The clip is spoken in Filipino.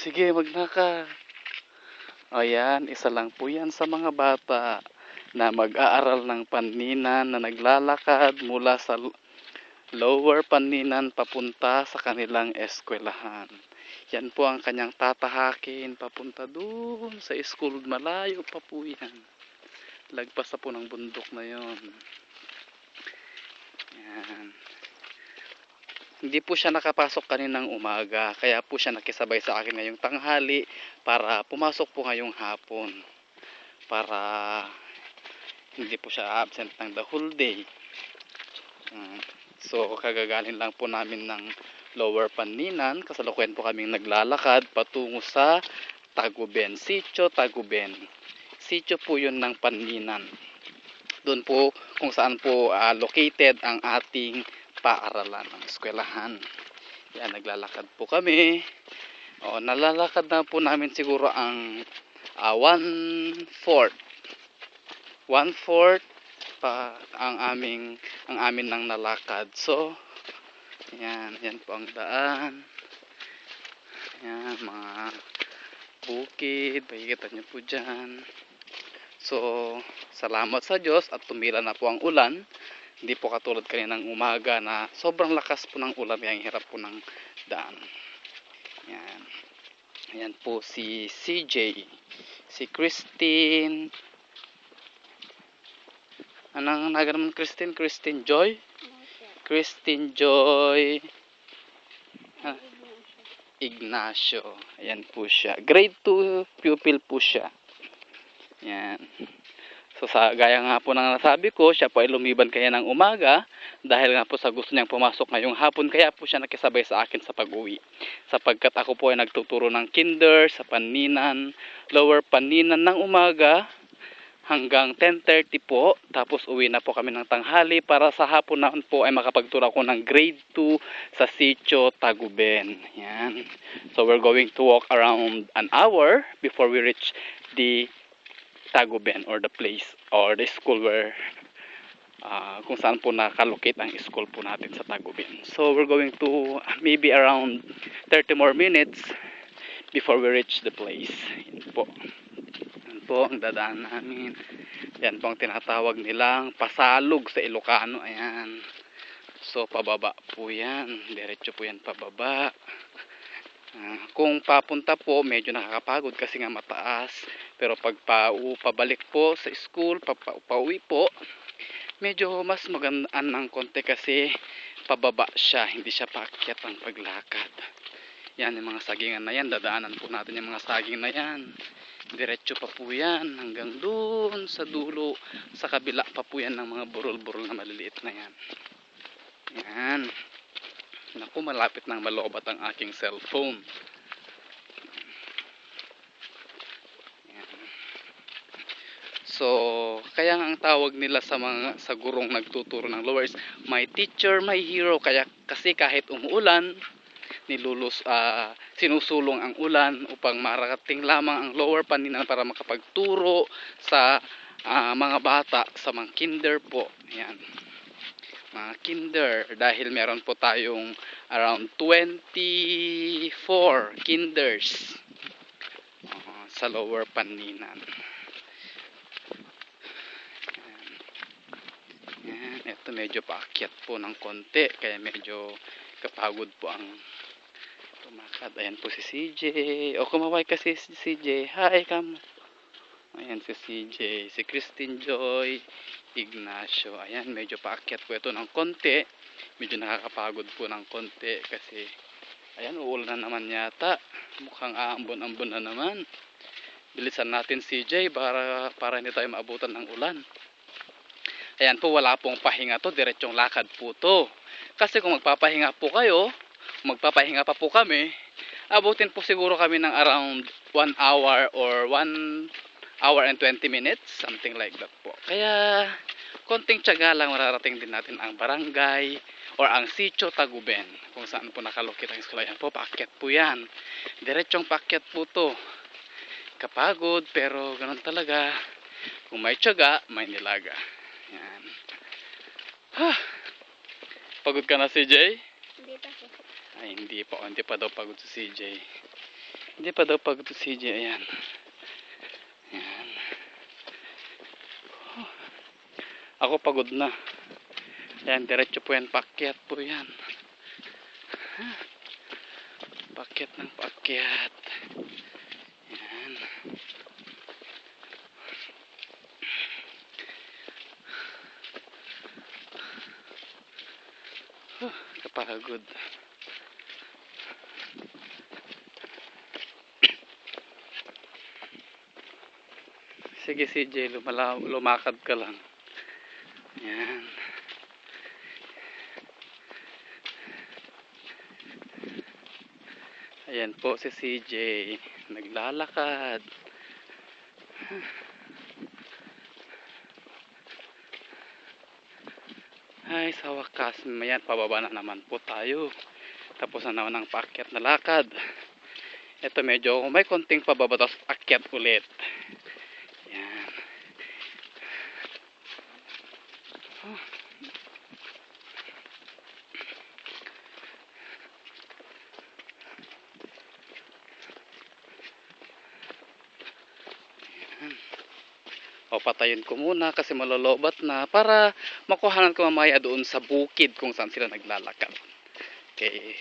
Sige, magnaka. Ayan, isa lang po yan sa mga bata na mag-aaral ng Panninan na naglalakad mula sa Lower Panninan papunta sa kanilang eskwelahan. Yan po ang kanyang tatahakin papunta doon sa school. Malayo pa po yan. Lagpas na po ng bundok na yon. Yan. Hindi po siya nakapasok kaninang umaga, kaya po siya nakisabay sa akin ngayong tanghali para pumasok po ngayong hapon. Para hindi po siya absent ng the whole day. So kagagaling lang po namin ng Lower Panninan, kasalukuyan po kaming naglalakad patungo sa Taguben, Sitio Taguben. Sitio po yun ng Panninan. Doon po kung saan po located ang ating paaralan, ang eskwelahan. Yan, naglalakad po kami. Nalalakad na po namin siguro ang 1/4 pa ang amin nang nalakad. So yan po ang daan. Yan, mga bukid, makikita nyo po dyan. So salamat sa Diyos at tumila na po ang ulan. Hindi po katulad kaninang umaga na sobrang lakas po ng ulan, kaya hirap po ng daan. Yan. Ayan po si CJ, si Christine. Anong naga naman Christine? Christine Joy? Christine Joy Ignacio. Ayan po siya. Grade 2 pupil po siya. Yan. So gaya nga po ng nasabi ko, siya po ay lumiban kaya ng umaga dahil nga po sa gusto niyang pumasok ngayong hapon, kaya po siya nakisabay sa akin sa pag-uwi. Sapagkat ako po ay nagtuturo ng kinder sa Panninan, Lower Panninan ng umaga hanggang 10:30 po, tapos uwi na po kami ng tanghali para sa hapon na po ay makapagturo ako ng grade 2 sa Sitio Taguben. Yan. So we're going to walk around an hour before we reach the Taguben or the place or the school where kung saan po nakalocate ang school po natin sa Taguben. So we're going to maybe around 30 more minutes before we reach the place. Yan po. Yan po ang dadaan namin. Yan po ang tinatawag nilang pasalog sa Ilocano. Ayan. So pababa po yan. Diretso po yan pababa. Kung papunta po, medyo nakakapagod kasi nga mataas. Pero pag pabalik po sa school, pauwi po, medyo mas magandaan ng konti kasi pababa siya, hindi siya paakyat ang paglakad. Yan, yung mga sagingan na yan, dadaanan po natin yung mga saging na yan. Diretso pa po yan hanggang doon sa dulo, sa kabila pa po yan ng mga burol-burol na maliliit na yan. Yan. Naku, malapit nang malobat ang aking cellphone. Yan. So, kaya ang tawag nila sa gurong nagtuturo ng lowers, my teacher, my hero. Kasi kahit umuulan, sinusulong ang ulan upang mararating lamang ang Lower Panninan para makapagturo sa mga bata sa mga kinder po. Yan. Mga kinder, dahil meron po tayong around 24 kinders sa Lower Panninan. Yan, ito medyo paakyat po ng konti, kaya medyo kapagod po ang tumakad. Ayan po si CJ. O kumaway kasi si CJ. Hi, come. Ayan si CJ, si Christine Joy Ignacio. Ayan, medyo paakyat po ito ng konti. Medyo nakakapagod po ng konti kasi ayan, uulan na naman yata. Mukhang aambon-ambon na naman. Bilisan natin CJ para hindi tayo maabutan ng ulan. Ayan po, wala pong pahinga to, diretsong lakad po to. Kasi kung magpapahinga po kayo, magpapahinga pa po kami, abutin po siguro kami ng around 1 hour or 1 hour and 20 minutes, something like that po. Kaya konting tiyaga lang, mararating din natin ang barangay or ang Sitio Taguben, kung saan po nakalokit ang eskwela. Yan po, paakyat po yan. Diretsong paakyat po to. Kapagod, pero ganun talaga. Kung may tiyaga, may nilaga. Yan. Pagod ka na, CJ? Hindi pa po. Ay, hindi pa daw pagod si CJ. Hindi pa daw pagod si CJ. Ayan. Ayan. Ako pagod na. Ayan, diretso po yan. Paakyat po yan. Paakyat ng paakyat. Ayan. Kapagod. Sige CJ, lumakad ka lang. Ayan. Ayan po si CJ. Naglalakad. Ay, sa wakas. Mayan, pababa na naman po tayo. Tapos na naman ang paakyat na lakad. Ito medyo may konting pababa, tapos akyat ulit. Yan. Oh. Yan. O, patayin ko muna kasi malolobat na para makuhanan ko mamaya doon sa bukid kung saan sila naglalakad. Okay.